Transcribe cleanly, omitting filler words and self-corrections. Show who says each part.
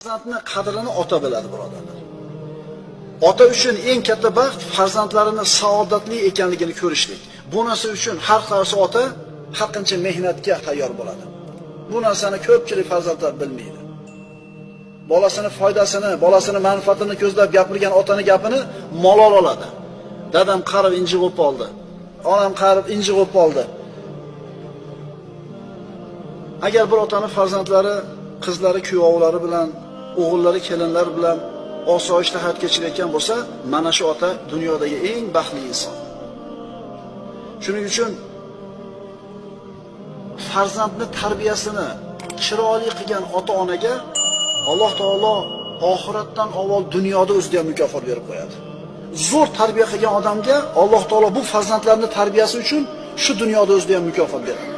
Speaker 1: Farzandni qadrini ota biladi, birodarlar. Ota uchun eng katta baxt farzandlarini saodatli ekanligini ko'rishlik. Bu narsa uchun har qaysi ota har qancha mehnatga tayyor bo'ladi. Bu narsani ko'pchilik farzandlar bilmaydi. Bolasini foydasini, bolasini manfaatini ko'zlab gapirgan otaning gapini malol oladi. Dadam qarib injiq bo'lib qoldi. Onam qarib injiq bo'lib qoldi. Agar bir otaning farzandlari, qizlari kuyovlari bilan, o'g'illari kelinlar bilan osoyishta hayot kechirayotgan bo'lsa, mana shu ota dunyodagi eng baxtli inson. Shuning uchun farzandni tarbiyasini chiroyli qilgan ota-onaga Alloh taolo oxiratdan avval dunyoda o'zida ham mukofot berib qo'yadi. Zo'r tarbiya qilgan odamga Alloh taolo bu farzandlarning tarbiyasi uchun shu dunyoda o'zida ham mukofot beradi.